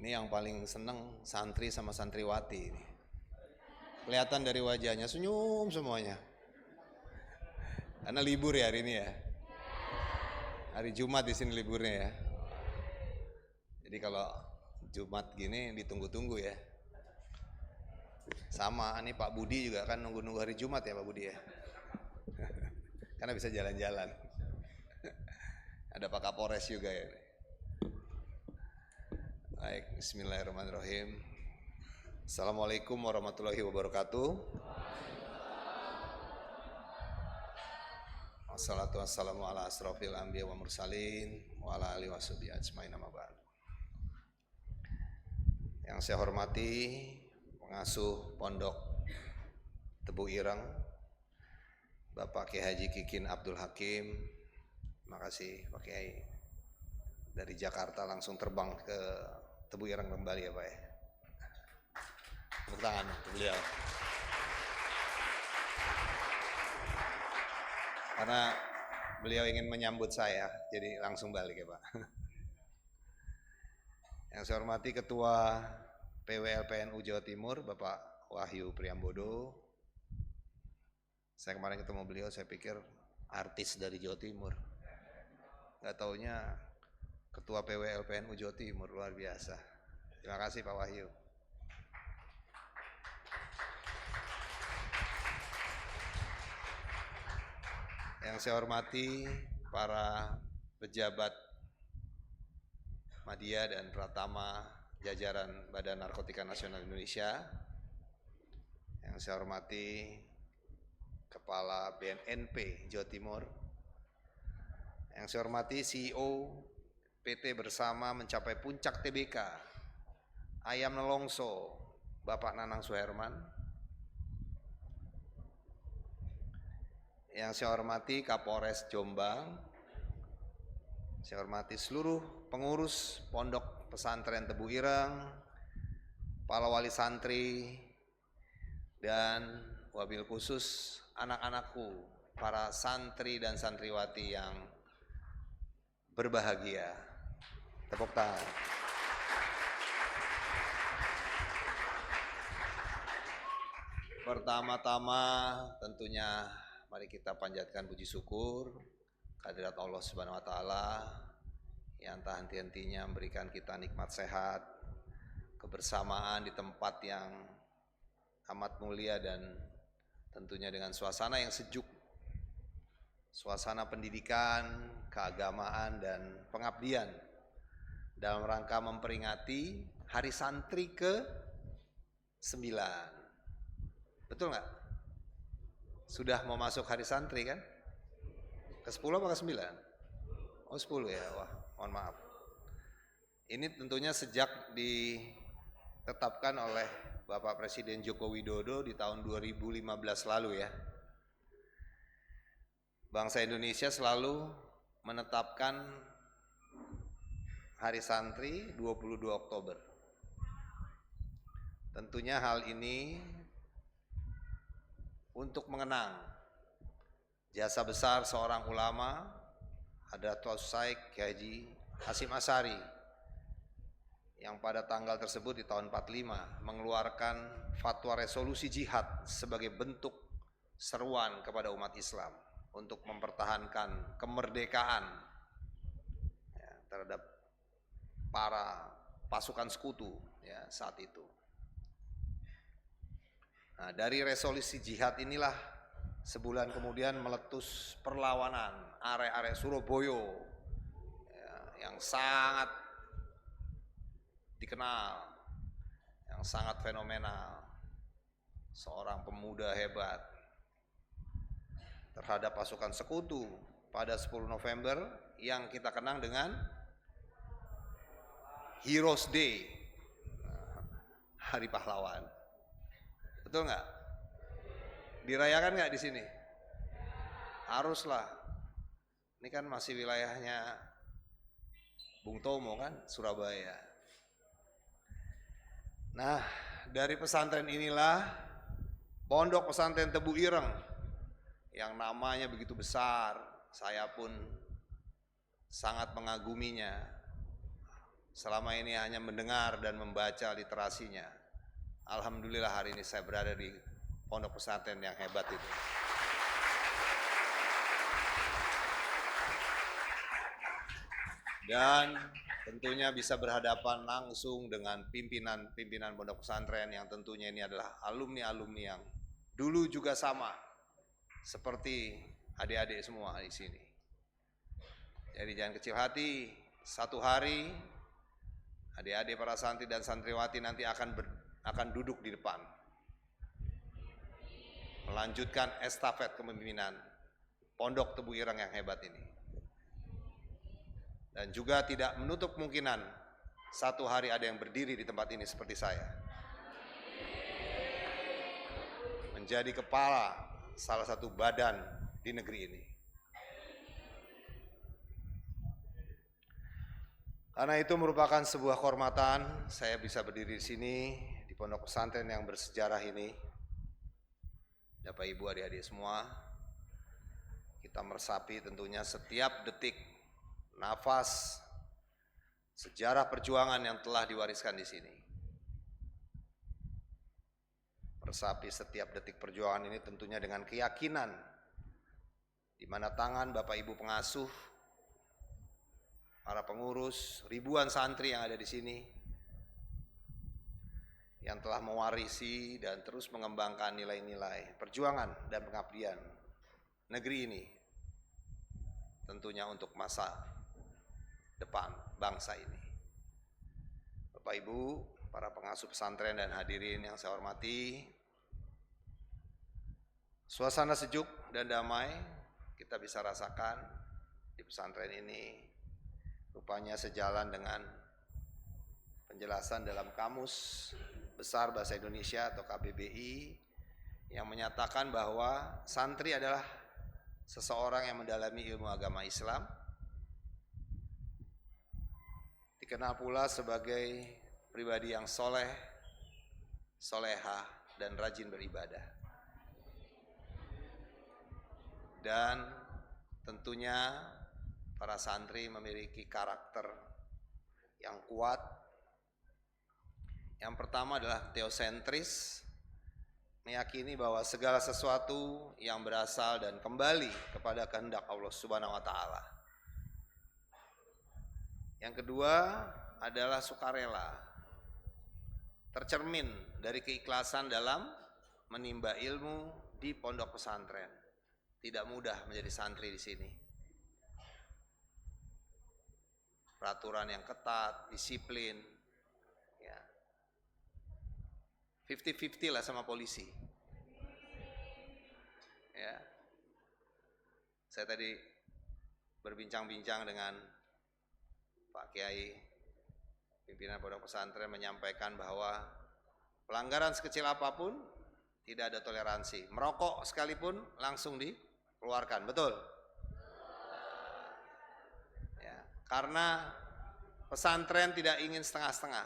Ini yang paling seneng santri sama santriwati ini. Kelihatan dari wajahnya senyum semuanya. Karena libur ya hari ini ya. Hari Jumat di sini liburnya ya. Jadi kalau Jumat gini ditunggu-tunggu ya. Sama, ini Pak Budi juga kan nunggu-nunggu hari Jumat ya Pak Budi ya. Karena bisa jalan-jalan. Ada Pak Kapolres juga ya. Baik, bismillahirrahmanirrahim. Assalamualaikum warahmatullahi wabarakatuh. Wassalatu wassalamu ala asrofil anbiya wa mursalin wa ala alihi washabihi ajmain amma ba'd. Yang saya hormati pengasuh Pondok Tebu Ireng Bapak Kiai Haji Kikin Abdul Hakim. Terima kasih Pak Kiai. Dari Jakarta langsung terbang ke Tebu Ireng kembali ya Pak ya. Tepuk tangan untuk beliau. Karena beliau ingin menyambut saya, jadi langsung balik ya Pak. Yang saya hormati Ketua PWLPNU Jawa Timur, Bapak Wahyu Priambodo. Saya kemarin ketemu beliau, saya pikir artis dari Jawa Timur. Gak taunya Ketua PWLPNU Jawa Timur, luar biasa. Terima kasih Pak Wahyu. Yang saya hormati para pejabat Madya dan Pratama jajaran Badan Narkotika Nasional Indonesia. Yang saya hormati Kepala BNNP Jawa Timur. Yang saya hormati CEO PT Bersama Mencapai Puncak TBK Ayam Nelongso Bapak Nanang Suherman. Yang saya hormati Kapolres Jombang. Saya hormati seluruh pengurus Pondok Pesantren Tebu Ireng, para wali santri, dan wabil khusus anak-anakku, para santri dan santriwati yang berbahagia. Tepuk tangan. Pertama-tama tentunya mari kita panjatkan puji syukur kehadirat Allah Subhanahu wa taala yang tak henti-hentinya memberikan kita nikmat sehat, kebersamaan di tempat yang amat mulia dan tentunya dengan suasana yang sejuk. Suasana pendidikan, keagamaan dan pengabdian dalam rangka memperingati Hari Santri ke-9. Betul nggak? Sudah mau masuk Hari Santri kan? Ke-10 apa ke-9? Oh 10 ya, wah mohon maaf. Ini tentunya sejak ditetapkan oleh Bapak Presiden Joko Widodo di tahun 2015 lalu ya. Bangsa Indonesia selalu menetapkan Hari Santri 22 Oktober. Tentunya hal ini untuk mengenang jasa besar seorang ulama Hadratul Syekh Kiai Haji Hasyim Asy'ari yang pada tanggal tersebut di tahun 45 mengeluarkan fatwa resolusi jihad sebagai bentuk seruan kepada umat Islam untuk mempertahankan kemerdekaan ya, terhadap para pasukan sekutu ya, saat itu. Nah, dari resolusi jihad inilah sebulan kemudian meletus perlawanan arek-arek Surabaya ya, yang sangat dikenal, yang sangat fenomenal. Seorang pemuda hebat terhadap pasukan sekutu pada 10 November yang kita kenang dengan Heroes Day, Hari Pahlawan. Betul nggak? Dirayakan nggak di sini? Haruslah. Ini kan masih wilayahnya Bung Tomo kan, Surabaya. Nah, dari pesantren inilah Pondok Pesantren Tebu Ireng yang namanya begitu besar, saya pun sangat mengaguminya. selama ini hanya mendengar dan membaca literasinya. Alhamdulillah hari ini saya berada di pondok pesantren yang hebat itu. Dan tentunya bisa berhadapan langsung dengan pimpinan pondok pesantren yang tentunya ini adalah alumni-alumni yang dulu juga sama seperti adik-adik semua di sini. Jadi jangan kecil hati, satu hari adik-adik para santri dan santriwati nanti akan duduk di depan, melanjutkan estafet kepemimpinan Pondok Tebu Ireng yang hebat ini. Dan juga tidak menutup kemungkinan satu hari ada yang berdiri di tempat ini seperti saya, menjadi kepala salah satu badan di negeri ini. Karena itu merupakan sebuah kehormatan saya bisa berdiri di sini di pondok pesantren yang bersejarah ini. Bapak Ibu, adik-adik semua, kita meresapi tentunya setiap detik nafas sejarah perjuangan yang telah diwariskan di sini. Meresapi setiap detik perjuangan ini tentunya dengan keyakinan di mana tangan Bapak Ibu pengasuh, para pengurus, ribuan santri yang ada di sini yang telah mewarisi dan terus mengembangkan nilai-nilai perjuangan dan pengabdian negeri ini, tentunya untuk masa depan bangsa ini. Bapak Ibu, para pengasuh pesantren dan hadirin yang saya hormati, suasana sejuk dan damai kita bisa rasakan di pesantren ini. Rupanya sejalan dengan penjelasan dalam Kamus Besar Bahasa Indonesia atau KBBI yang menyatakan bahwa santri adalah seseorang yang mendalami ilmu agama Islam, dikenal pula sebagai pribadi yang soleh, solehah, dan rajin beribadah. Dan tentunya para santri memiliki karakter yang kuat. Yang pertama adalah teosentris, meyakini bahwa segala sesuatu yang berasal dan kembali kepada kehendak Allah Subhanahu wa taala. Yang kedua adalah sukarela, tercermin dari keikhlasan dalam menimba ilmu di pondok pesantren. Tidak mudah menjadi santri di sini. Peraturan yang ketat, disiplin, ya. 50-50 lah sama polisi. Ya. Saya tadi berbincang-bincang dengan Pak Kiai, pimpinan pondok pesantren, menyampaikan bahwa pelanggaran sekecil apapun tidak ada toleransi. Merokok sekalipun langsung dikeluarkan, betul? Karena pesantren tidak ingin setengah-setengah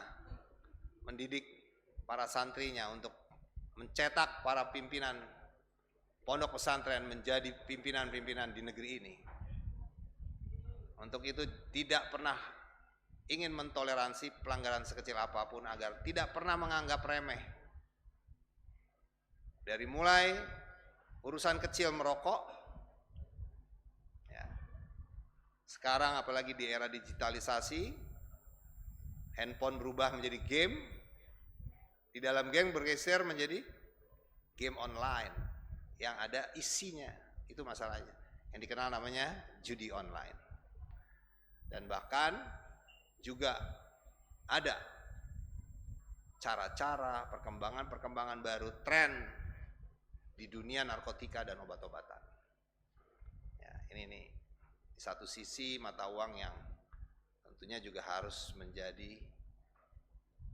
mendidik para santrinya untuk mencetak para pimpinan pondok pesantren menjadi pimpinan-pimpinan di negeri ini. Untuk itu tidak pernah ingin mentoleransi pelanggaran sekecil apapun agar tidak pernah menganggap remeh. Dari mulai urusan kecil merokok, sekarang apalagi di era digitalisasi, handphone berubah menjadi game, di dalam game bergeser menjadi game online yang ada isinya, itu masalahnya, yang dikenal namanya judi online. Dan bahkan juga ada cara-cara perkembangan baru, tren di dunia narkotika dan obat-obatan. Ya, ini nih. Di satu sisi mata uang yang tentunya juga harus menjadi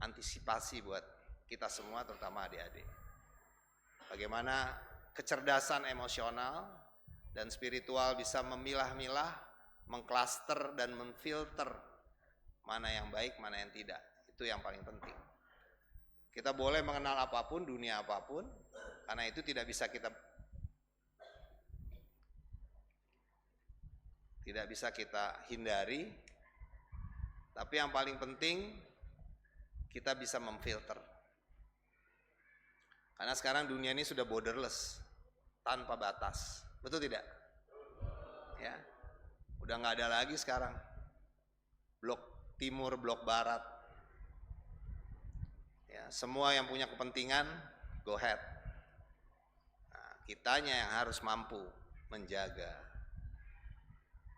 antisipasi buat kita semua, terutama adik-adik. Bagaimana kecerdasan emosional dan spiritual bisa memilah-milah, mengklaster dan memfilter mana yang baik, mana yang tidak. Itu yang paling penting. Kita boleh mengenal apapun, dunia apapun, karena itu tidak bisa kita hindari Tapi yang paling penting kita bisa memfilter. Karena sekarang dunia ini sudah borderless, tanpa batas. Betul tidak? Ya. Udah nggak ada lagi sekarang blok timur, blok barat. Ya, semua yang punya kepentingan go ahead. Nah, kitanya yang harus mampu menjaga.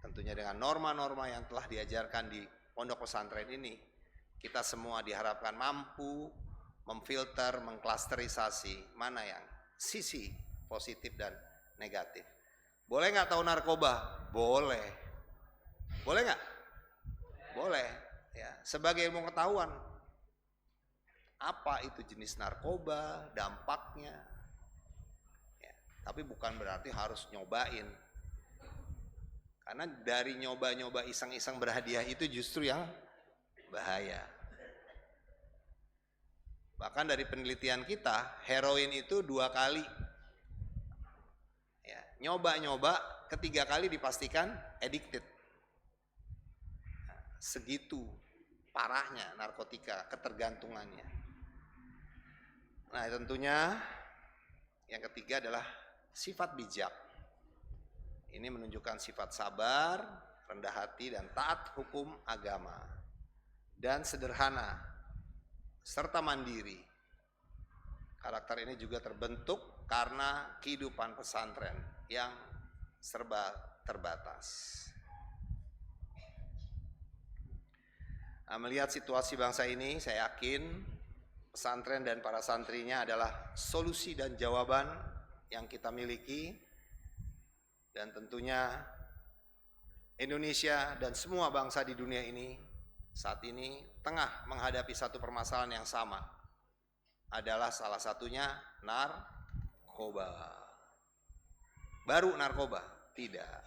Tentunya dengan norma-norma yang telah diajarkan di pondok pesantren ini, kita semua diharapkan mampu memfilter, mengklasterisasi mana yang sisi positif dan negatif. Boleh nggak tahu narkoba? Boleh. Boleh nggak? Boleh. Ya, sebagai ilmu pengetahuan. Apa itu jenis narkoba, dampaknya. Ya, tapi bukan berarti harus nyobain. Karena dari nyoba-nyoba iseng-iseng berhadiah itu justru yang bahaya. Bahkan dari penelitian kita, heroin itu 2 kali. Ya, nyoba-nyoba, ketiga kali dipastikan addicted. Nah, segitu parahnya narkotika, ketergantungannya. Nah, tentunya yang ketiga adalah sifat bijak. Ini menunjukkan sifat sabar, rendah hati, dan taat hukum agama. Dan sederhana, serta mandiri. Karakter ini juga terbentuk karena kehidupan pesantren yang serba terbatas. Nah, melihat situasi bangsa ini, saya yakin pesantren dan para santrinya adalah solusi dan jawaban yang kita miliki. Dan tentunya Indonesia dan semua bangsa di dunia ini saat ini tengah menghadapi satu permasalahan yang sama. Adalah salah satunya narkoba. Baru narkoba? Tidak.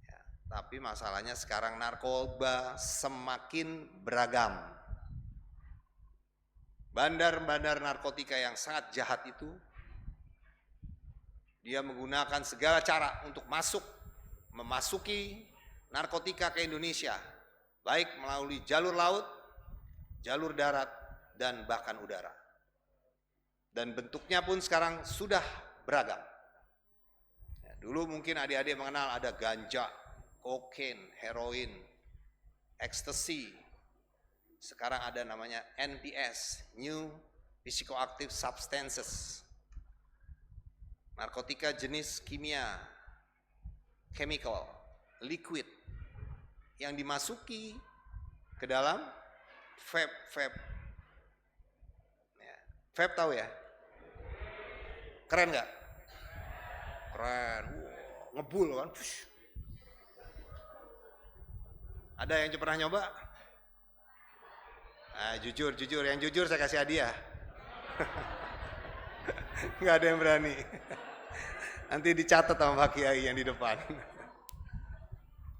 Ya, tapi masalahnya sekarang narkoba semakin beragam. Bandar-bandar narkotika yang sangat jahat itu, dia menggunakan segala cara untuk memasuki narkotika ke Indonesia, baik melalui jalur laut, jalur darat, dan bahkan udara. Dan bentuknya pun sekarang sudah beragam. Ya, dulu mungkin adik-adik mengenal ada ganja, kokain, heroin, ekstasi. Sekarang ada namanya NPS, New Psychoactive Substances. Narkotika jenis kimia, chemical, liquid, yang dimasuki ke dalam vape. Ya, vape tahu ya? Keren nggak? Keren, ngebul kan? Push. Ada yang pernah nyoba? Nah, jujur, yang jujur saya kasih hadiah. Nggak ada yang berani. Nanti dicatat sama Pak Kiai yang di depan.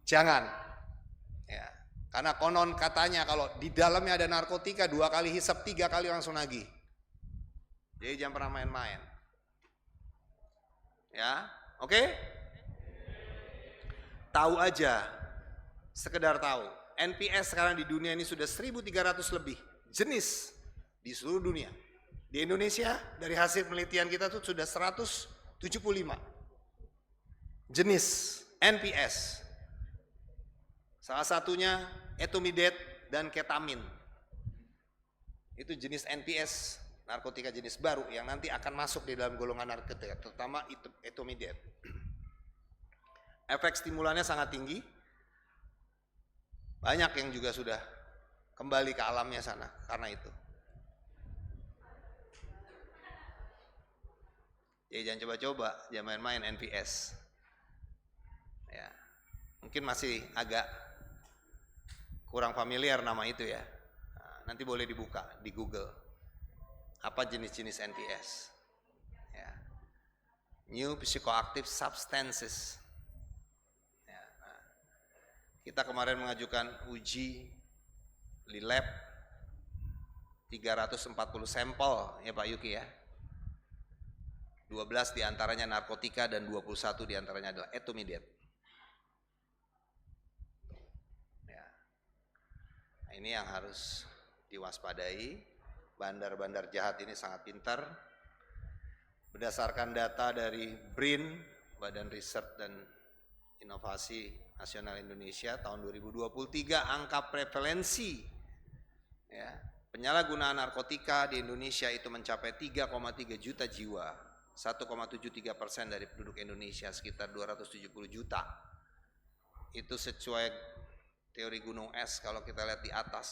Jangan. Ya, karena konon katanya kalau di dalamnya ada narkotika 2 kali hisap, 3 kali langsung nagih. Jadi jangan pernah main-main. Ya, oke? Tahu aja, sekedar tahu. NPS sekarang di dunia ini sudah 1.300 lebih jenis di seluruh dunia. Di Indonesia dari hasil penelitian kita tuh sudah 175 jenis NPS. Salah satunya etomidate dan ketamin. Itu jenis NPS, narkotika jenis baru yang nanti akan masuk di dalam golongan narkotika, terutama etomidate. Efek stimulannya sangat tinggi. Banyak yang juga sudah kembali ke alamnya sana karena itu. Ya jangan coba-coba, jangan main-main NPS. Ya, mungkin masih agak kurang familiar nama itu ya. Nah, nanti boleh dibuka di Google. Apa jenis-jenis NPS? Ya. New Psychoactive Substances. Ya, nah. Kita kemarin mengajukan uji di lab 340 sampel ya Pak Yuki ya. 12 diantaranya narkotika dan 21 diantaranya adalah etomidate. ini yang harus diwaspadai. Bandar-bandar jahat ini sangat pintar. Berdasarkan data dari BRIN, Badan Riset dan Inovasi Nasional Indonesia, tahun 2023 angka prevalensi penyalahgunaan narkotika di Indonesia itu mencapai 3,3 juta jiwa, 1,73% dari penduduk Indonesia, sekitar 270 juta. Itu sesuai teori gunung es. Kalau kita lihat di atas,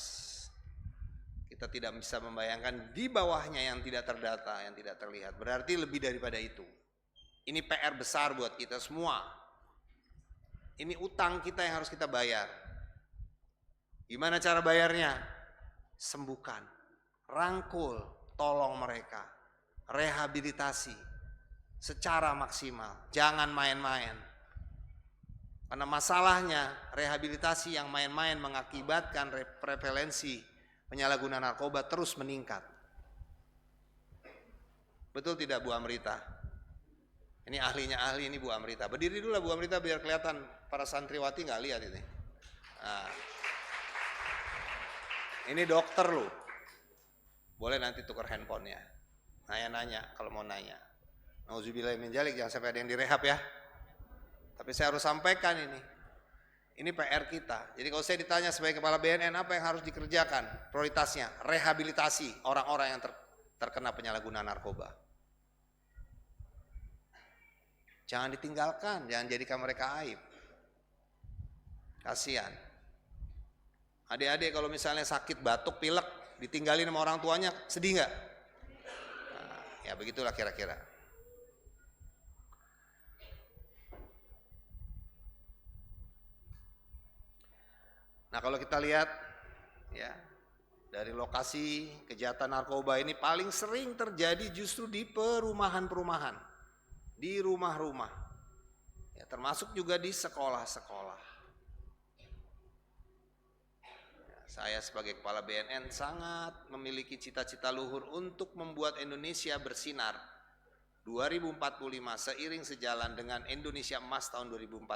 kita tidak bisa membayangkan di bawahnya yang tidak terdata, yang tidak terlihat. Berarti lebih daripada itu. Ini PR besar buat kita semua. Ini utang kita yang harus kita bayar. Gimana cara bayarnya? Sembuhkan, rangkul, tolong mereka, rehabilitasi secara maksimal. Jangan main-main. Karena masalahnya rehabilitasi yang main-main mengakibatkan prevalensi penyalahgunaan narkoba terus meningkat. Betul tidak Bu Amrita? Ini ahlinya ahli, ini Bu Amrita. Berdiri dulu lah Bu Amrita biar kelihatan para santriwati nggak lihat ini. Nah, ini dokter loh. Boleh nanti tukar handphonenya. Nanya-nanya kalau mau nanya. Nauzubillah min dzalik, jangan sampai ada yang direhab ya. Tapi saya harus sampaikan ini. Ini PR kita. Jadi kalau saya ditanya sebagai kepala BNN apa yang harus dikerjakan? Prioritasnya rehabilitasi orang-orang yang terkena penyalahgunaan narkoba. Jangan ditinggalkan, jangan jadikan mereka aib. Kasihan. Adik-adik kalau misalnya sakit batuk, pilek, ditinggalin sama orang tuanya, sedih nggak? Nah, ya begitulah kira-kira. Nah kalau kita lihat ya dari lokasi kejahatan narkoba ini paling sering terjadi justru di perumahan-perumahan, di rumah-rumah, ya, termasuk juga di sekolah-sekolah. Ya, saya sebagai kepala BNN sangat memiliki cita-cita luhur untuk membuat Indonesia bersinar 2045 seiring sejalan dengan Indonesia Emas tahun 2045.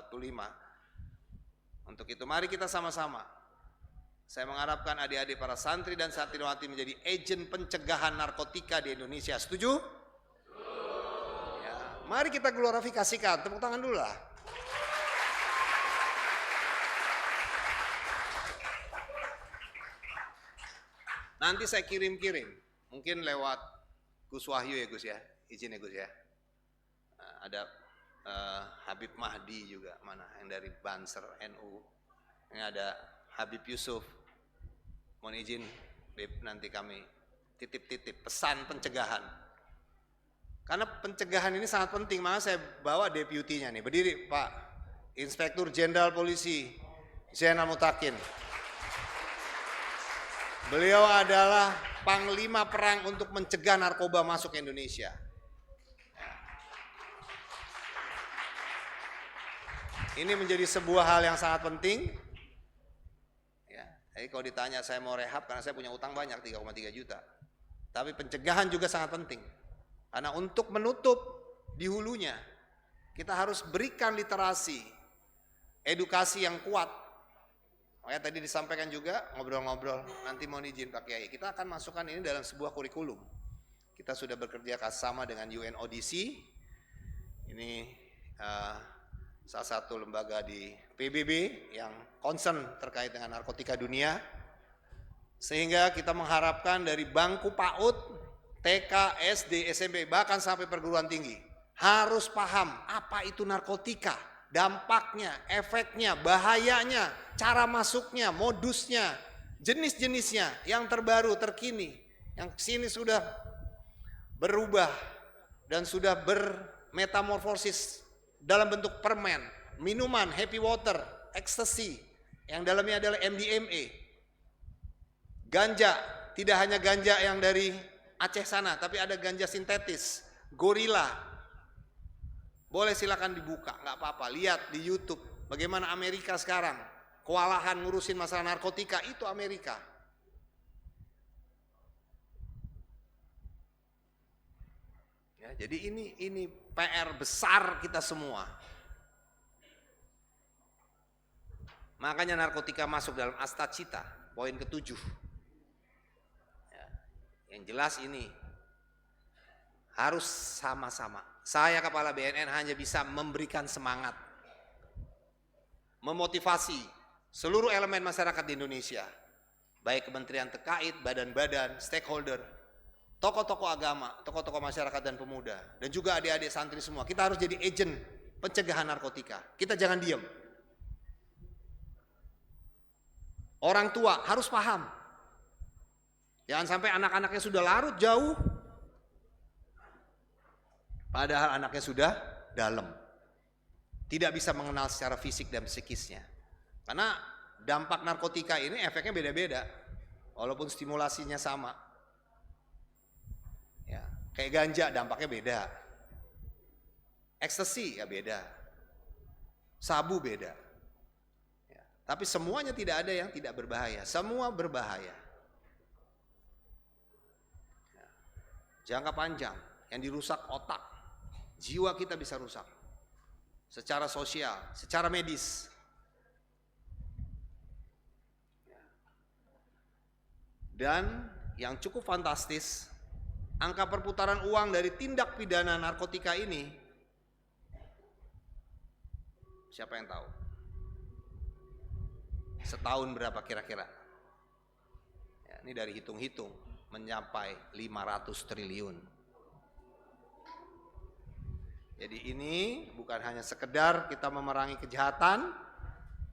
Untuk itu mari kita sama-sama. Saya mengharapkan adik-adik para santri dan santriwati menjadi agen pencegahan narkotika di Indonesia. Setuju? Ya, mari kita glorifikasikan. Tepuk tangan dulu lah. Nanti saya kirim-kirim. Mungkin lewat Gus Wahyu ya Gus ya. Izin ya Gus ya. Nah, ada Habib Mahdi juga, mana yang dari Banser NU. Ini ada Habib Yusuf. Mohon izin Beb, nanti kami titip-titip pesan pencegahan. Karena pencegahan ini sangat penting, maka saya bawa deputinya nih. Berdiri Pak Inspektur Jenderal Polisi Zainal Mutakin. Beliau adalah panglima perang untuk mencegah narkoba masuk ke Indonesia. Ini menjadi sebuah hal yang sangat penting. Ya, jadi kalau ditanya saya mau rehab karena saya punya utang banyak 3,3 juta. Tapi pencegahan juga sangat penting. Karena untuk menutup di hulunya, kita harus berikan literasi, edukasi yang kuat. Makanya tadi disampaikan juga ngobrol-ngobrol, nanti mau izin Pak Kiai, kita akan masukkan ini dalam sebuah kurikulum. Kita sudah bekerja sama dengan UNODC. Ini salah satu lembaga di PBB yang concern terkait dengan narkotika dunia. Sehingga kita mengharapkan dari bangku PAUD, TK, SD, SMP, bahkan sampai perguruan tinggi harus paham apa itu narkotika, dampaknya, efeknya, bahayanya, cara masuknya, modusnya, jenis-jenisnya yang terbaru, terkini, yang sini sudah berubah dan sudah bermetamorfosis dalam bentuk permen, minuman, happy water, ecstasy, yang dalamnya adalah MDMA, ganja, tidak hanya ganja yang dari Aceh sana, tapi ada ganja sintetis, gorila. Boleh silakan dibuka, nggak apa-apa, lihat di YouTube bagaimana Amerika sekarang kewalahan ngurusin masalah narkotika, itu Amerika. Ya, jadi ini PR besar kita semua. Makanya narkotika masuk dalam asta cita. poin ke-7. Ya, yang jelas ini harus sama-sama. Saya kepala BNN hanya bisa memberikan semangat, memotivasi seluruh elemen masyarakat di Indonesia, baik kementerian terkait, badan-badan, stakeholder, tokoh-tokoh agama, tokoh-tokoh masyarakat dan pemuda, dan juga adik-adik santri semua. Kita harus jadi agen pencegahan narkotika. Kita jangan diam. Orang tua harus paham. Jangan sampai anak-anaknya sudah larut jauh, padahal anaknya sudah dalam. Tidak bisa mengenal secara fisik dan psikisnya. Karena dampak narkotika ini efeknya beda-beda, walaupun stimulasinya sama. Ya, kayak ganja dampaknya beda. Ekstasi ya beda. Sabu beda. Ya, tapi semuanya tidak ada yang tidak berbahaya. Semua berbahaya. Ya, jangka panjang yang dirusak otak, jiwa kita bisa rusak. Secara sosial, secara medis. Dan yang cukup fantastis, angka perputaran uang dari tindak pidana narkotika ini, siapa yang tahu? Setahun berapa kira-kira? Ya, ini dari hitung-hitung mencapai 500 triliun. Jadi ini bukan hanya sekedar kita memerangi kejahatan,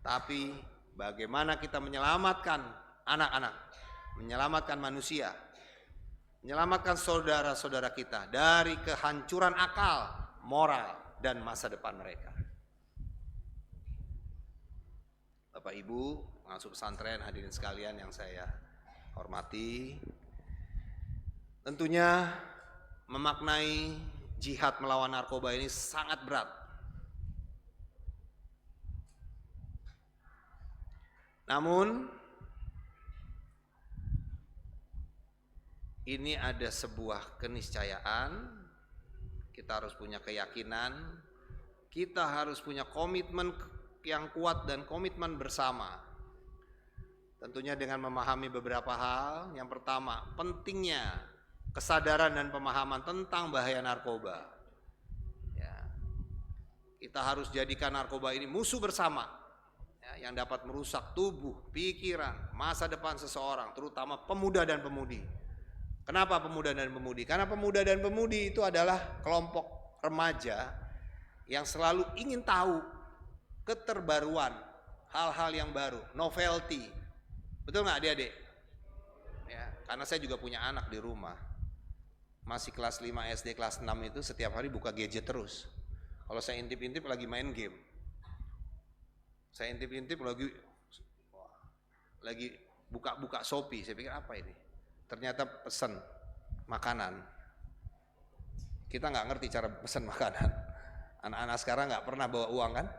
tapi bagaimana kita menyelamatkan anak-anak, menyelamatkan manusia, menyelamatkan saudara-saudara kita dari kehancuran akal, moral, dan masa depan mereka. Bapak Ibu, pengasuh pesantren, hadirin sekalian yang saya hormati, tentunya memaknai jihad melawan narkoba ini sangat berat. Namun ini ada sebuah keniscayaan, kita harus punya keyakinan, kita harus punya komitmen yang kuat dan komitmen bersama. Tentunya dengan memahami beberapa hal. Yang pertama, pentingnya kesadaran dan pemahaman tentang bahaya narkoba. Ya, kita harus jadikan narkoba ini musuh bersama, ya, yang dapat merusak tubuh, pikiran, masa depan seseorang, terutama pemuda dan pemudi. Kenapa pemuda dan pemudi? Karena pemuda dan pemudi itu adalah kelompok remaja yang selalu ingin tahu keterbaruan, hal-hal yang baru, novelty. Betul nggak adik-adik? Ya, karena saya juga punya anak di rumah. Masih kelas 5 SD, kelas 6 itu setiap hari buka gadget terus. Kalau saya intip-intip lagi main game. Saya intip-intip lagi buka-buka Shopee. Saya pikir apa ini? Ternyata pesan makanan. Kita nggak ngerti cara pesan makanan. Anak-anak sekarang nggak pernah bawa uang kan?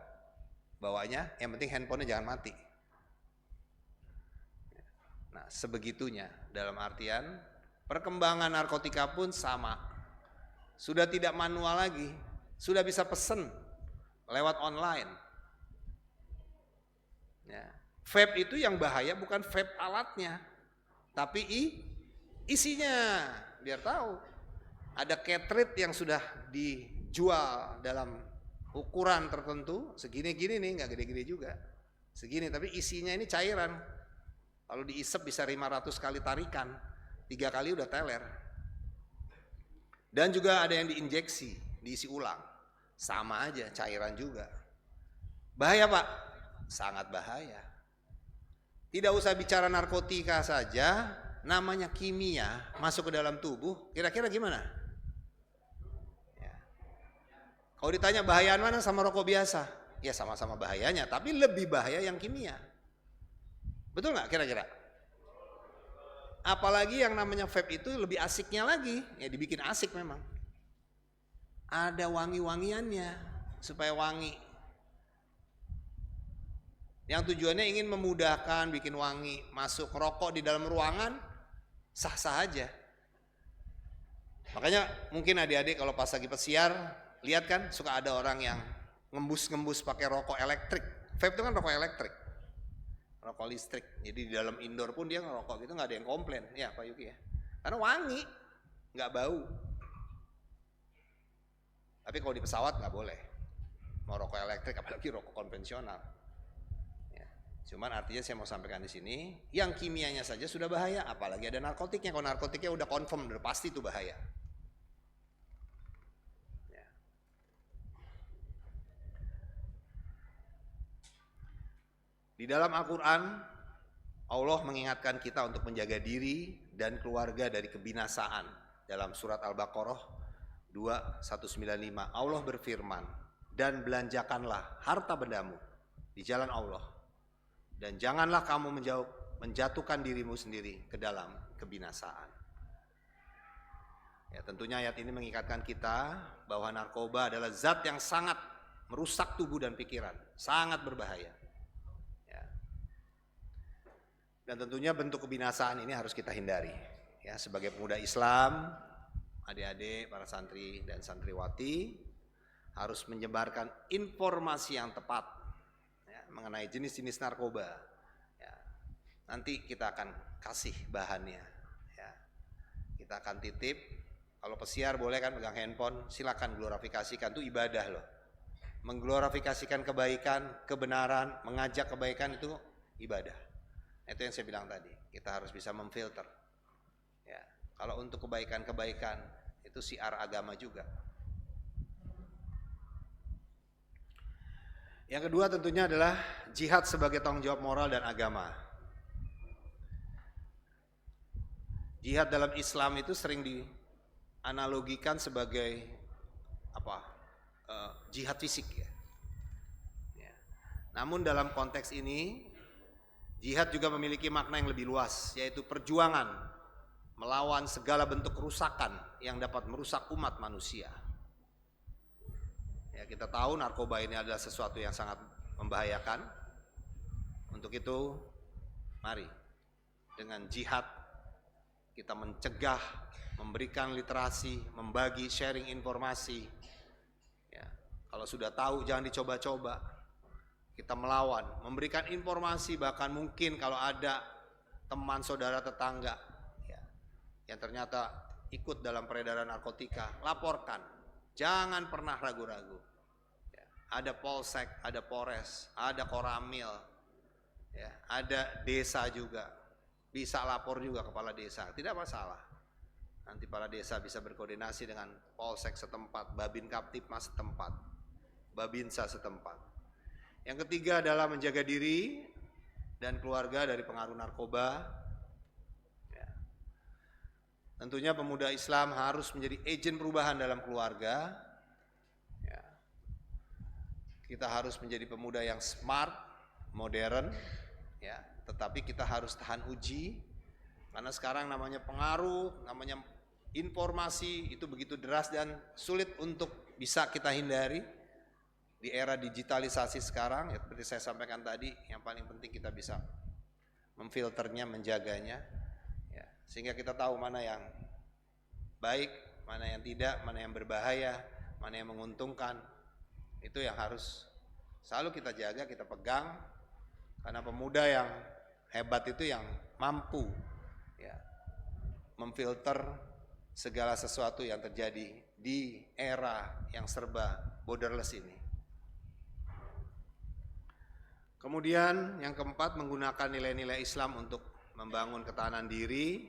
Bawanya, yang penting handphonenya jangan mati. Nah, sebegitunya dalam artian perkembangan narkotika pun sama. Sudah tidak manual lagi, sudah bisa pesen lewat online. Ya. Vape itu yang bahaya bukan vape alatnya, tapi isinya. Biar tahu, ada cartridge yang sudah dijual dalam ukuran tertentu, segini-gini nih, nggak gede-gede juga, segini, tapi isinya ini cairan. Kalau diisep bisa 500 kali tarikan, 3 kali udah teler. Dan juga ada yang diinjeksi, diisi ulang, sama aja, cairan juga. Bahaya Pak? Sangat bahaya. Tidak usah bicara narkotika saja, namanya kimia masuk ke dalam tubuh, kira-kira gimana? Ya. Kalau ditanya bahayaan mana sama rokok biasa? Ya sama-sama bahayanya, tapi lebih bahaya yang kimia. Betul nggak kira-kira? Apalagi yang namanya vape itu lebih asiknya lagi, ya dibikin asik memang. Ada wangi-wangiannya supaya wangi. Yang tujuannya ingin memudahkan, bikin wangi. Masuk rokok di dalam ruangan, sah-sah aja. Makanya mungkin adik-adik kalau pas lagi pesiar, lihat kan suka ada orang yang ngembus-ngembus pakai rokok elektrik. Vape itu kan rokok elektrik. rokok listrik. Jadi di dalam indoor pun dia ngerokok gitu nggak ada yang komplain, ya Pak Yuki ya. Karena wangi, nggak bau. Tapi kalau di pesawat nggak boleh. Mau rokok elektrik, apalagi rokok konvensional. Ya. Cuman artinya saya mau sampaikan di sini, yang kimianya saja sudah bahaya, apalagi ada narkotiknya. Kalau narkotiknya udah confirm, udah pasti itu bahaya. Ya. Di dalam Al-Quran, Allah mengingatkan kita untuk menjaga diri dan keluarga dari kebinasaan. Dalam surat Al-Baqarah 2195, Allah berfirman, dan belanjakanlah harta bendamu di jalan Allah, dan janganlah kamu menjatuhkan dirimu sendiri ke dalam kebinasaan. Ya, tentunya ayat ini mengingatkan kita bahwa narkoba adalah zat yang sangat merusak tubuh dan pikiran, sangat berbahaya. Ya. Dan tentunya bentuk kebinasaan ini harus kita hindari. Ya, sebagai pemuda Islam, adik-adik, para santri dan santriwati harus menyebarkan informasi yang tepat ya, mengenai jenis-jenis narkoba. Ya, nanti kita akan kasih bahannya. Ya, kita akan titip. Kalau pesiar boleh kan pegang handphone, silakan glorifikasikan, itu ibadah loh. Mengglorifikasikan kebaikan, kebenaran, mengajak kebaikan itu ibadah. Itu yang saya bilang tadi. Kita harus bisa memfilter. Ya, kalau untuk kebaikan-kebaikan itu syiar agama juga. Yang kedua tentunya adalah jihad sebagai tanggung jawab moral dan agama. Jihad dalam Islam itu sering dianalogikan sebagai jihad fisik ya. Namun dalam konteks ini jihad juga memiliki makna yang lebih luas, yaitu perjuangan melawan segala bentuk kerusakan yang dapat merusak umat manusia. Ya, kita tahu narkoba ini adalah sesuatu yang sangat membahayakan. Untuk itu, mari dengan jihad kita mencegah, memberikan literasi, membagi, sharing informasi. Ya, kalau sudah tahu jangan dicoba-coba. Kita melawan, memberikan informasi, bahkan mungkin kalau ada teman, saudara, tetangga ya, yang ternyata ikut dalam peredaran narkotika, laporkan. Jangan pernah ragu-ragu. Ya, ada polsek, ada polres, ada koramil, ya, ada desa juga. Bisa lapor juga kepala desa, tidak masalah. Nanti kepala desa bisa berkoordinasi dengan polsek setempat, babin kaptipmas setempat, babinsa setempat. Yang ketiga adalah menjaga diri dan keluarga dari pengaruh narkoba. Ya. Tentunya pemuda Islam harus menjadi agen perubahan dalam keluarga. Ya. Kita harus menjadi pemuda yang smart, modern, ya. Tetapi kita harus tahan uji, karena sekarang namanya pengaruh, namanya informasi itu begitu deras dan sulit untuk bisa kita hindari. Di era digitalisasi sekarang, ya seperti saya sampaikan tadi, yang paling penting kita bisa memfilternya, menjaganya, ya, sehingga kita tahu mana yang baik, mana yang tidak, mana yang berbahaya, mana yang menguntungkan. Itu yang harus selalu kita jaga, kita pegang, karena pemuda yang hebat itu yang mampu ya, memfilter segala sesuatu yang terjadi di era yang serba borderless ini. Kemudian yang keempat, menggunakan nilai-nilai Islam untuk membangun ketahanan diri,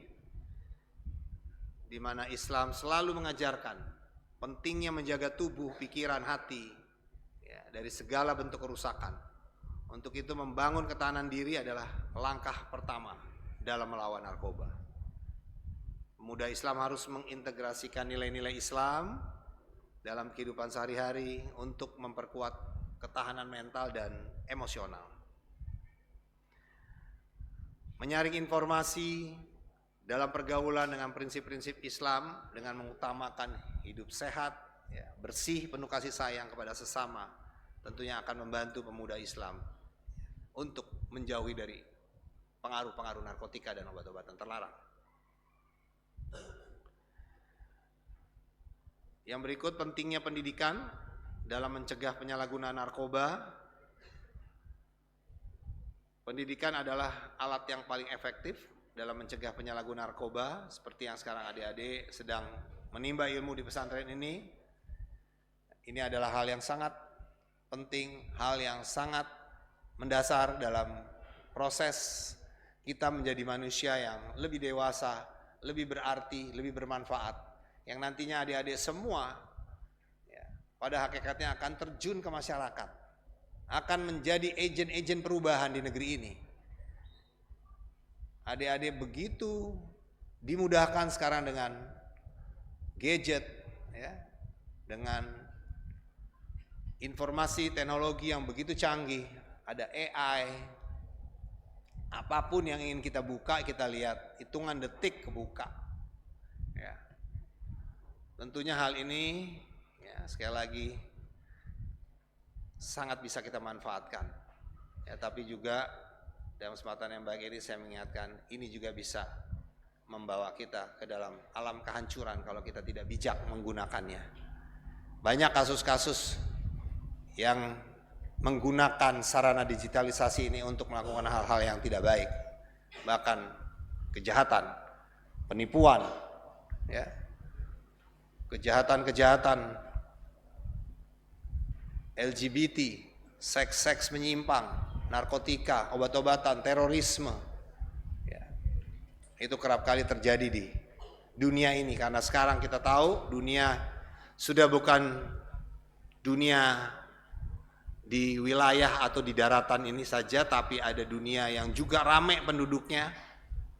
di mana Islam selalu mengajarkan pentingnya menjaga tubuh, pikiran, hati ya, dari segala bentuk kerusakan. Untuk itu membangun ketahanan diri adalah langkah pertama dalam melawan narkoba. Pemuda Islam harus mengintegrasikan nilai-nilai Islam dalam kehidupan sehari-hari untuk memperkuat ketahanan mental dan emosional. Menyaring informasi dalam pergaulan dengan prinsip-prinsip Islam dengan mengutamakan hidup sehat, ya, bersih, penuh kasih sayang kepada sesama, tentunya akan membantu pemuda Islam untuk menjauhi dari pengaruh-pengaruh narkotika dan obat-obatan terlarang. Yang berikut, pentingnya pendidikan dalam mencegah penyalahgunaan narkoba. Pendidikan adalah alat yang paling efektif dalam mencegah penyalahgunaan narkoba, seperti yang sekarang adik-adik sedang menimba ilmu di pesantren ini. Ini adalah hal yang sangat penting, hal yang sangat mendasar dalam proses kita menjadi manusia yang lebih dewasa, lebih berarti, lebih bermanfaat, yang nantinya adik-adik semua ya, pada hakikatnya akan terjun ke masyarakat, akan menjadi agen-agen perubahan di negeri ini. Adik-adik begitu dimudahkan sekarang dengan gadget, ya, dengan informasi teknologi yang begitu canggih, ada AI, apapun yang ingin kita buka, kita lihat hitungan detik kebuka. Ya. Tentunya hal ini, ya, sekali lagi sangat bisa kita manfaatkan. Ya, tapi juga dalam kesempatan yang baik ini saya mengingatkan, ini juga bisa membawa kita ke dalam alam kehancuran kalau kita tidak bijak menggunakannya. Banyak kasus-kasus yang menggunakan sarana digitalisasi ini untuk melakukan hal-hal yang tidak baik, bahkan kejahatan, penipuan, ya, kejahatan LGBT, seks menyimpang, narkotika, obat-obatan, terorisme, ya, itu kerap kali terjadi di dunia ini, karena sekarang kita tahu dunia sudah bukan dunia di wilayah atau di daratan ini saja, tapi ada dunia yang juga ramai penduduknya,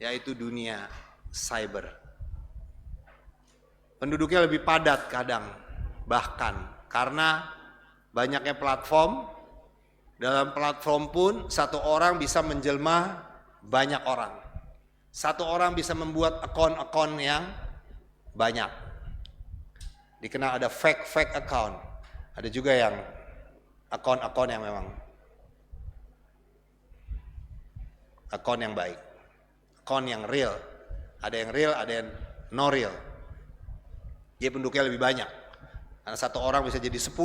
yaitu dunia cyber. Penduduknya lebih padat kadang, bahkan karena banyaknya platform. Dalam platform pun satu orang bisa menjelma banyak orang. Satu orang bisa membuat akun-akun yang banyak. Dikenal ada fake account. Ada juga yang akun-akun yang memang akun yang baik, akun yang real. Ada yang real, ada yang no real. Dia penduduknya lebih banyak, karena satu orang bisa jadi 10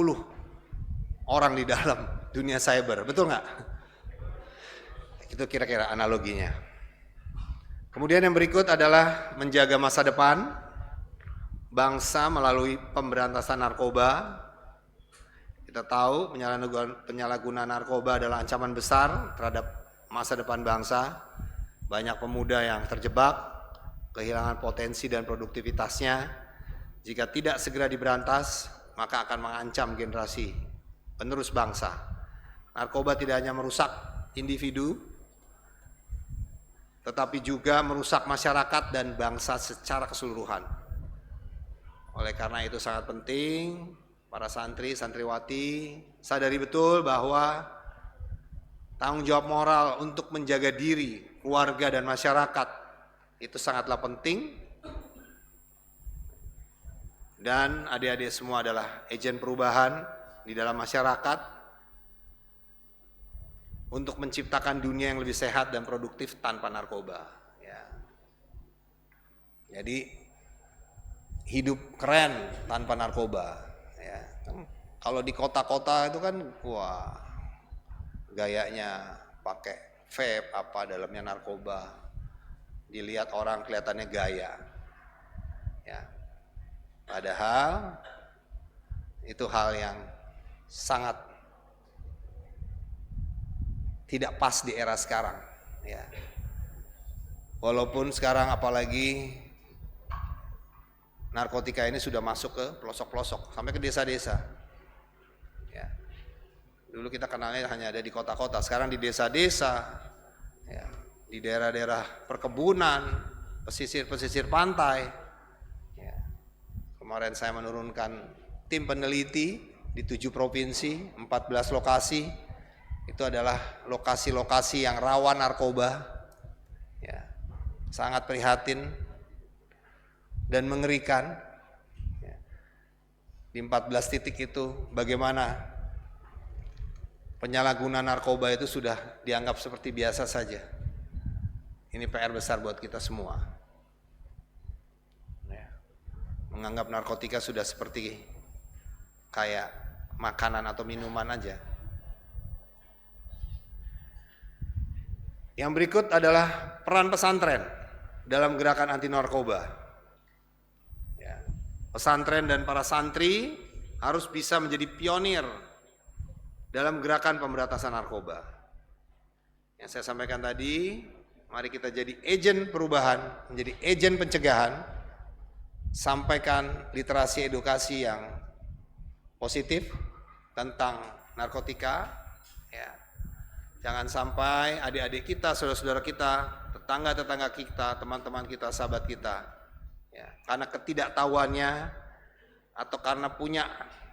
orang di dalam dunia cyber, betul nggak? Itu kira-kira analoginya. Kemudian yang berikut adalah menjaga masa depan bangsa melalui pemberantasan narkoba. Kita tahu penyalahgunaan narkoba adalah ancaman besar terhadap masa depan bangsa. Banyak pemuda yang terjebak, kehilangan potensi dan produktivitasnya. Jika tidak segera diberantas, maka akan mengancam generasi penerus bangsa. Narkoba tidak hanya merusak individu, tetapi juga merusak masyarakat dan bangsa secara keseluruhan. Oleh karena itu sangat penting para santri, santriwati sadari betul bahwa tanggung jawab moral untuk menjaga diri, keluarga dan masyarakat itu sangatlah penting. Dan adik-adik semua adalah agen perubahan di dalam masyarakat untuk menciptakan dunia yang lebih sehat dan produktif tanpa narkoba. Ya. Jadi hidup keren tanpa narkoba. Ya. Kalau di kota-kota itu kan, wah, gayanya pakai vape apa dalamnya narkoba. Dilihat orang kelihatannya gaya. Ya. Padahal itu hal yang sangat tidak pas di era sekarang, ya. Walaupun sekarang apalagi narkotika ini sudah masuk ke pelosok-pelosok sampai ke desa-desa. Ya. Dulu kita kenalnya hanya ada di kota-kota, sekarang di desa-desa, ya, di daerah-daerah perkebunan, pesisir-pesisir pantai. Ya. Kemarin saya menurunkan tim peneliti di 7 provinsi, 14 lokasi. Itu adalah lokasi-lokasi yang rawan narkoba. Ya, sangat prihatin dan mengerikan. Ya. Di 14 titik itu bagaimana penyalahgunaan narkoba itu sudah dianggap seperti biasa saja. Ini PR besar buat kita semua. Ya. Menganggap narkotika sudah seperti kayak makanan atau minuman aja. Yang berikut adalah peran pesantren dalam gerakan anti narkoba. Ya. Pesantren dan para santri harus bisa menjadi pionir dalam gerakan pemberantasan narkoba. Yang saya sampaikan tadi, mari kita jadi agen perubahan, menjadi agen pencegahan, sampaikan literasi edukasi yang positif tentang narkotika. Ya. Jangan sampai adik-adik kita, saudara-saudara kita, tetangga-tetangga kita, teman-teman kita, sahabat kita, ya, karena ketidaktahuannya atau karena punya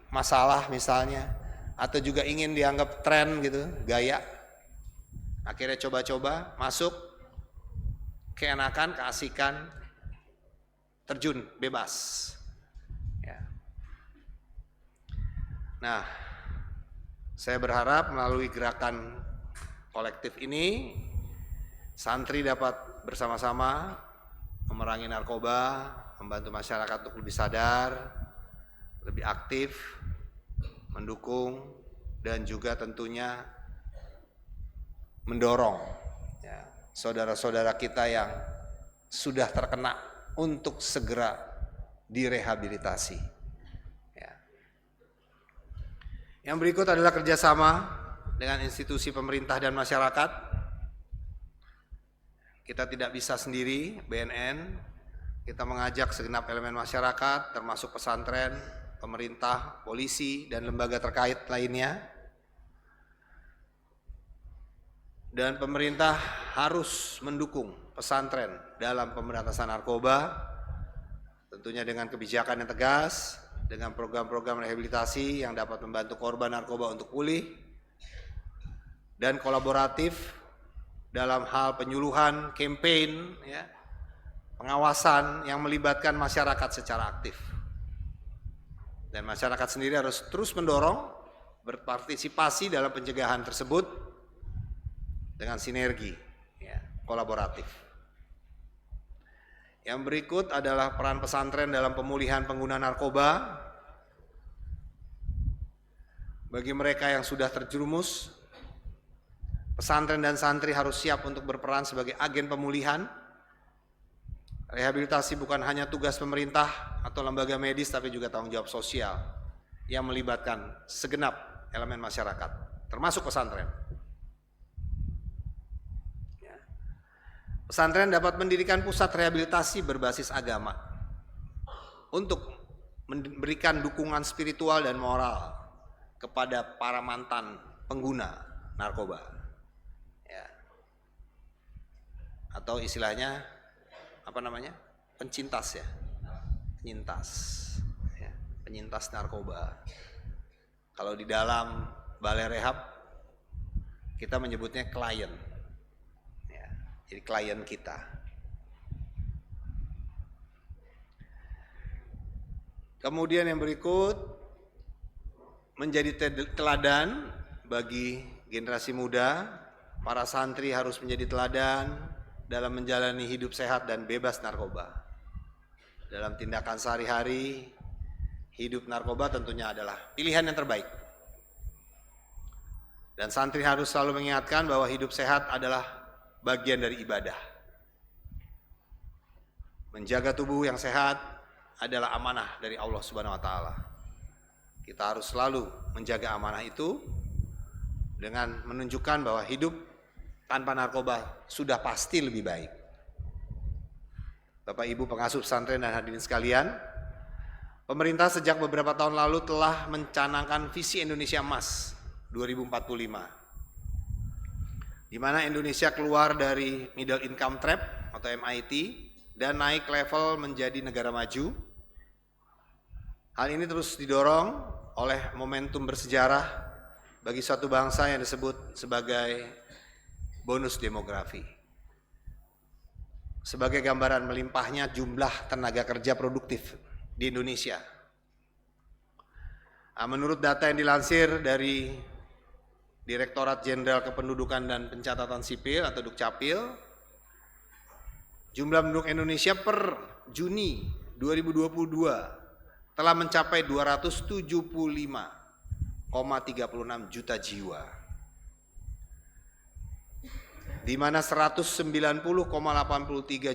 masalah misalnya, atau juga ingin dianggap tren gitu, gaya, akhirnya coba-coba masuk, keenakan, keasikan, terjun bebas. Ya. Nah, saya berharap melalui gerakan kolektif ini, santri dapat bersama-sama memerangi narkoba, membantu masyarakat untuk lebih sadar, lebih aktif, mendukung, dan juga tentunya mendorong ya, saudara-saudara kita yang sudah terkena untuk segera direhabilitasi. Ya. Yang berikut adalah kerjasama dengan institusi pemerintah dan masyarakat. Kita tidak bisa sendiri, BNN, kita mengajak segenap elemen masyarakat, termasuk pesantren, pemerintah, polisi, dan lembaga terkait lainnya. Dan pemerintah harus mendukung pesantren dalam pemberantasan narkoba, tentunya dengan kebijakan yang tegas, dengan program-program rehabilitasi yang dapat membantu korban narkoba untuk pulih, dan kolaboratif dalam hal penyuluhan, campaign, ya, pengawasan yang melibatkan masyarakat secara aktif. Dan masyarakat sendiri harus terus mendorong, berpartisipasi dalam pencegahan tersebut dengan sinergi, ya, kolaboratif. Yang berikut adalah peran pesantren dalam pemulihan pengguna narkoba. Bagi mereka yang sudah terjerumus, pesantren dan santri harus siap untuk berperan sebagai agen pemulihan. Rehabilitasi bukan hanya tugas pemerintah atau lembaga medis, tapi juga tanggung jawab sosial yang melibatkan segenap elemen masyarakat, termasuk pesantren. Ya. Pesantren dapat mendirikan pusat rehabilitasi berbasis agama untuk memberikan dukungan spiritual dan moral kepada para mantan pengguna narkoba. Atau istilahnya apa namanya, pencintas ya, penyintas ya, penyintas narkoba. Kalau di dalam balai rehab kita menyebutnya klien ya, jadi klien kita. Kemudian yang berikut, menjadi teladan bagi generasi muda. Para santri harus menjadi teladan dalam menjalani hidup sehat dan bebas narkoba. Dalam tindakan sehari-hari, hidup narkoba tentunya adalah pilihan yang terbaik. Dan santri harus selalu mengingatkan bahwa hidup sehat adalah bagian dari ibadah. Menjaga tubuh yang sehat adalah amanah dari Allah Subhanahu wa taala. Kita harus selalu menjaga amanah itu dengan menunjukkan bahwa hidup tanpa narkoba sudah pasti lebih baik. Bapak Ibu pengasuh pesantren dan hadirin sekalian, pemerintah sejak beberapa tahun lalu telah mencanangkan visi Indonesia Emas 2045, di mana Indonesia keluar dari middle income trap atau MIT dan naik level menjadi negara maju. Hal ini terus didorong oleh momentum bersejarah bagi suatu bangsa yang disebut sebagai bonus demografi. Sebagai gambaran melimpahnya jumlah tenaga kerja produktif di Indonesia. Menurut data yang dilansir dari Direktorat Jenderal Kependudukan dan Pencatatan Sipil atau Dukcapil, jumlah penduduk Indonesia per Juni 2022 telah mencapai 275,36 juta jiwa. di mana 190,83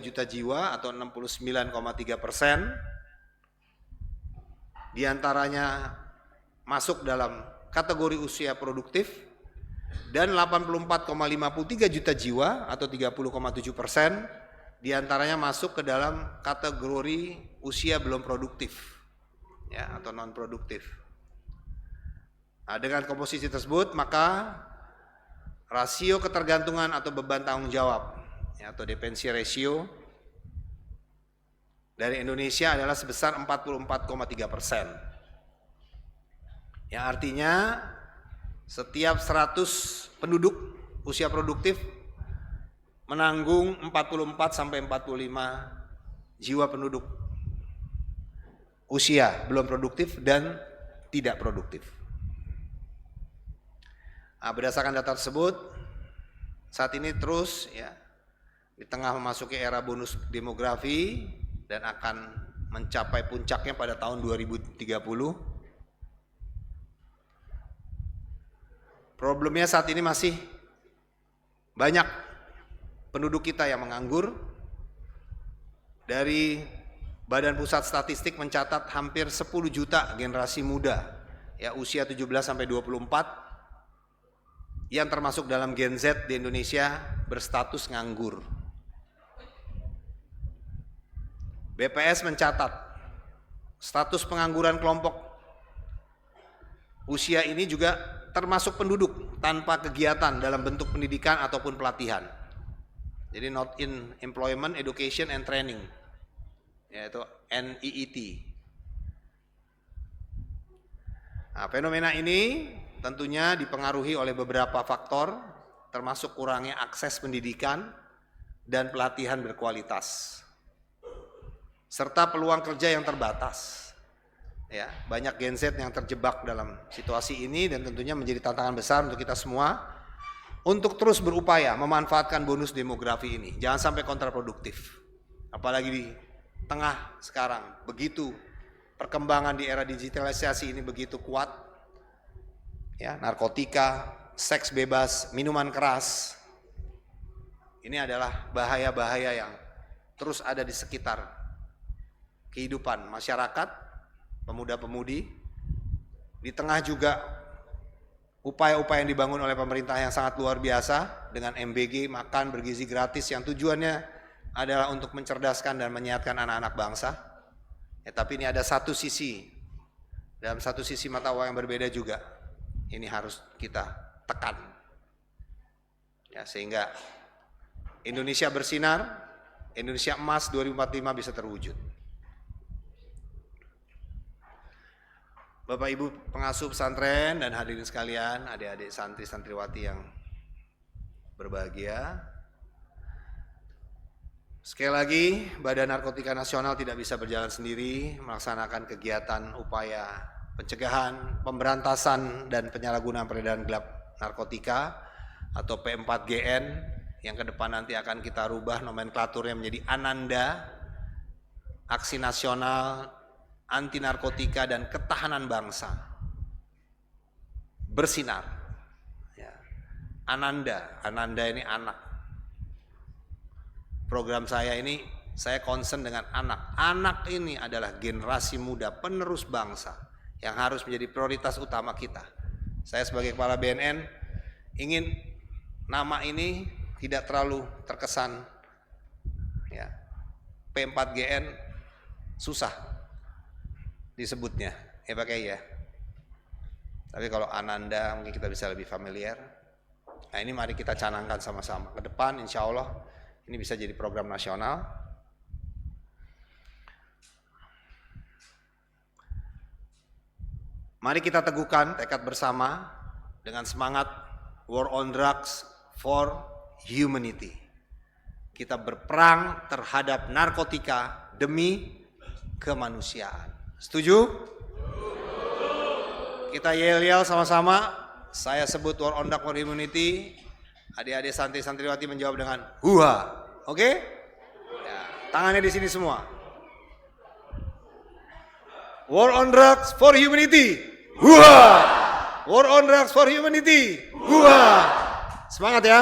juta jiwa atau 69,3% diantaranya masuk dalam kategori usia produktif, dan 84,53 juta jiwa atau 30,7% diantaranya masuk ke dalam kategori usia belum produktif, ya, atau non produktif. Nah, dengan komposisi tersebut maka rasio ketergantungan atau beban tanggung jawab, ya, atau dependency ratio dari Indonesia adalah sebesar 44,3%. Yang artinya setiap 100 penduduk usia produktif menanggung 44 sampai 45 jiwa penduduk usia belum produktif dan tidak produktif. Nah, berdasarkan data tersebut, saat ini terus, ya, di tengah memasuki era bonus demografi dan akan mencapai puncaknya pada tahun 2030. Problemnya saat ini masih banyak penduduk kita yang menganggur. Dari Badan Pusat Statistik mencatat hampir 10 juta generasi muda, ya, usia 17 sampai 24 yang termasuk dalam Gen Z di Indonesia berstatus nganggur. BPS mencatat status pengangguran kelompok usia ini juga termasuk penduduk tanpa kegiatan dalam bentuk pendidikan ataupun pelatihan. Jadi not in employment, education and training, yaitu NEET. Nah, fenomena ini tentunya dipengaruhi oleh beberapa faktor, termasuk kurangnya akses pendidikan dan pelatihan berkualitas, serta peluang kerja yang terbatas. Ya, banyak Gen Z yang terjebak dalam situasi ini dan tentunya menjadi tantangan besar untuk kita semua untuk terus berupaya memanfaatkan bonus demografi ini. Jangan sampai kontraproduktif. Apalagi di tengah sekarang begitu perkembangan di era digitalisasi ini begitu kuat. Ya, narkotika, seks bebas, minuman keras. Ini adalah bahaya-bahaya yang terus ada di sekitar kehidupan masyarakat, pemuda-pemudi. Di tengah juga upaya-upaya yang dibangun oleh pemerintah yang sangat luar biasa dengan MBG, makan bergizi gratis, yang tujuannya adalah untuk mencerdaskan dan menyehatkan anak-anak bangsa. Ya, tapi ini ada satu sisi, dalam satu sisi mata uang yang berbeda juga. Ini harus kita tekan, ya, sehingga Indonesia bersinar, Indonesia emas 2045 bisa terwujud. Bapak Ibu pengasuh pesantren dan hadirin sekalian, adik-adik santri santriwati yang berbahagia. Sekali lagi, Badan Narkotika Nasional tidak bisa berjalan sendiri melaksanakan kegiatan upaya pencegahan, pemberantasan dan penyalahgunaan peredaran gelap narkotika atau P4GN yang ke depan nanti akan kita rubah nomenklaturnya menjadi ANANDA, Aksi Nasional Anti Narkotika dan Ketahanan Bangsa. Bersinar. Ya. ANANDA ini anak. Program saya ini, saya concern dengan anak. Anak ini adalah generasi muda penerus bangsa yang harus menjadi prioritas utama kita. Saya sebagai kepala BNN ingin nama ini tidak terlalu terkesan, ya, P4GN susah disebutnya, ya pakai ya. Tapi kalau ANANDA mungkin kita bisa lebih familiar. Nah, ini mari kita canangkan sama-sama. Ke depan insya Allah ini bisa jadi program nasional. Mari kita teguhkan tekad bersama dengan semangat War on Drugs for Humanity. Kita berperang terhadap narkotika demi kemanusiaan. Setuju? Kita yel-yel sama-sama. Saya sebut War on Drugs for Humanity. Adik-adik santri-santriwati menjawab dengan huha. Oke? Ya, tangannya di sini semua. War on Drugs for Humanity. Huha! War on Drugs for Humanity. Huha! Semangat ya.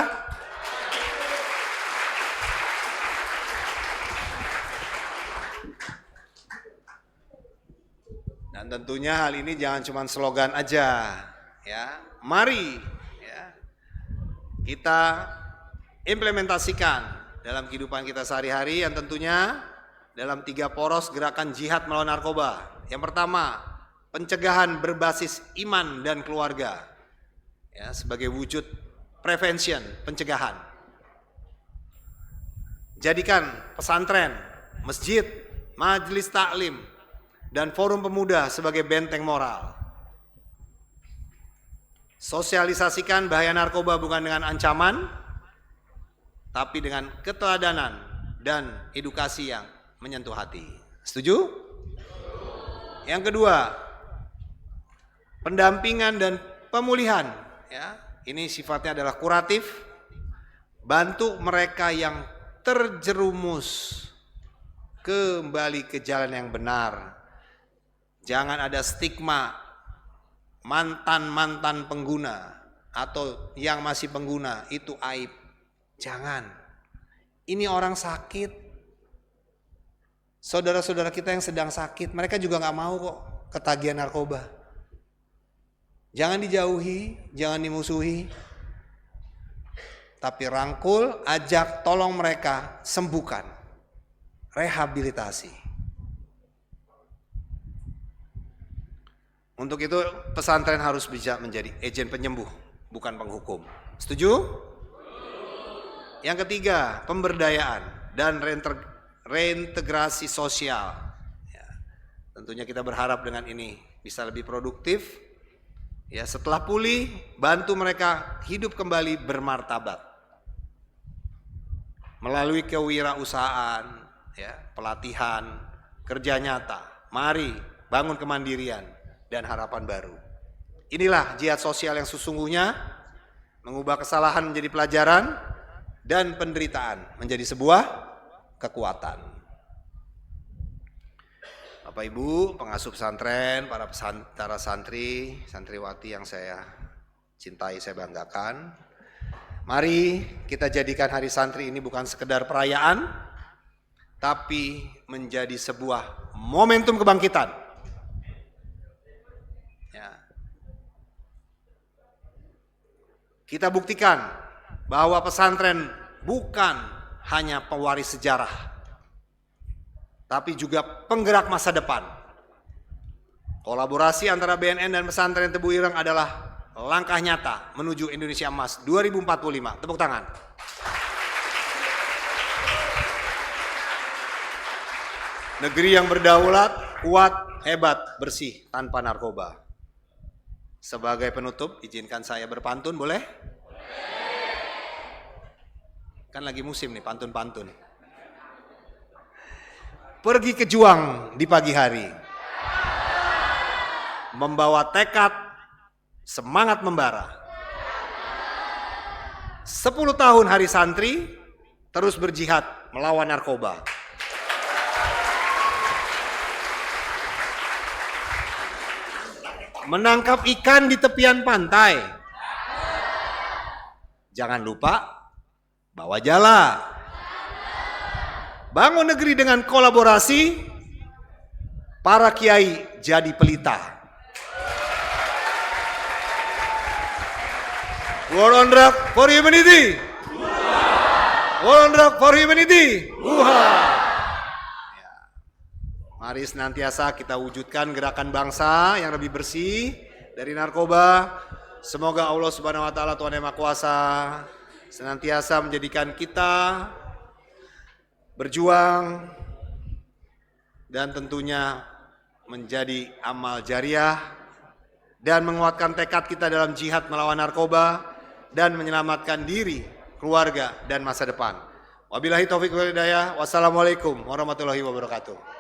tentunya hal ini jangan cuma slogan aja, ya. Mari ya, kita implementasikan dalam kehidupan kita sehari-hari yang tentunya dalam 3 poros gerakan jihad melawan narkoba. Yang pertama, pencegahan berbasis iman dan keluarga, ya, sebagai wujud prevention, pencegahan. Jadikan pesantren, masjid, majelis taklim, dan forum pemuda sebagai benteng moral. Sosialisasikan bahaya narkoba bukan dengan ancaman, tapi dengan keteladanan dan edukasi yang menyentuh hati. Setuju? Yang kedua, pendampingan dan pemulihan. Ya, ini sifatnya adalah kuratif, bantu mereka yang terjerumus kembali ke jalan yang benar. Jangan ada stigma mantan pengguna atau yang masih pengguna itu aib. Jangan. Ini orang sakit. Saudara-saudara kita yang sedang sakit, mereka juga gak mau kok ketagihan narkoba. Jangan dijauhi, jangan dimusuhi. Tapi rangkul, ajak, tolong mereka, sembuhkan. Rehabilitasi. Untuk itu pesantren harus bisa menjadi agen penyembuh, bukan penghukum. Setuju? Yang ketiga, pemberdayaan dan reintegrasi sosial. Ya, tentunya kita berharap dengan ini bisa lebih produktif. Ya, setelah pulih, bantu mereka hidup kembali bermartabat. Melalui kewirausahaan, ya, pelatihan, kerja nyata. Mari bangun kemandirian dan harapan baru. Inilah jihad sosial yang sesungguhnya, mengubah kesalahan menjadi pelajaran dan penderitaan menjadi sebuah kekuatan. Bapak Ibu, pengasuh pesantren, para santri, santriwati yang saya cintai, saya banggakan. Mari kita jadikan Hari Santri ini bukan sekedar perayaan, tapi menjadi sebuah momentum kebangkitan. Ya. Kita buktikan bahwa pesantren bukan hanya pewaris sejarah, tapi juga penggerak masa depan. Kolaborasi antara BNN dan pesantren Tebu Ireng adalah langkah nyata menuju Indonesia Emas 2045. Tepuk tangan. Negeri yang berdaulat, kuat, hebat, bersih, tanpa narkoba. Sebagai penutup, izinkan saya berpantun, boleh? Kan lagi musim nih, pantun-pantun. Pergi ke juang di pagi hari, membawa tekad, semangat membara. 10 tahun Hari Santri, terus berjihad melawan narkoba. Menangkap ikan di tepian pantai. Jangan lupa bawa jala. Bangun negeri dengan kolaborasi. Para kiai jadi pelita. War on drug for humanity. War on drug for humanity. Mari senantiasa kita wujudkan gerakan bangsa yang lebih bersih dari narkoba. Semoga Allah Subhanahu wa taala, Tuhan Yang Maha Kuasa, senantiasa menjadikan kita berjuang dan tentunya menjadi amal jariah dan menguatkan tekad kita dalam jihad melawan narkoba dan menyelamatkan diri, keluarga, dan masa depan. Wabillahi taufiq wal hidayah. Wassalamualaikum warahmatullahi wabarakatuh.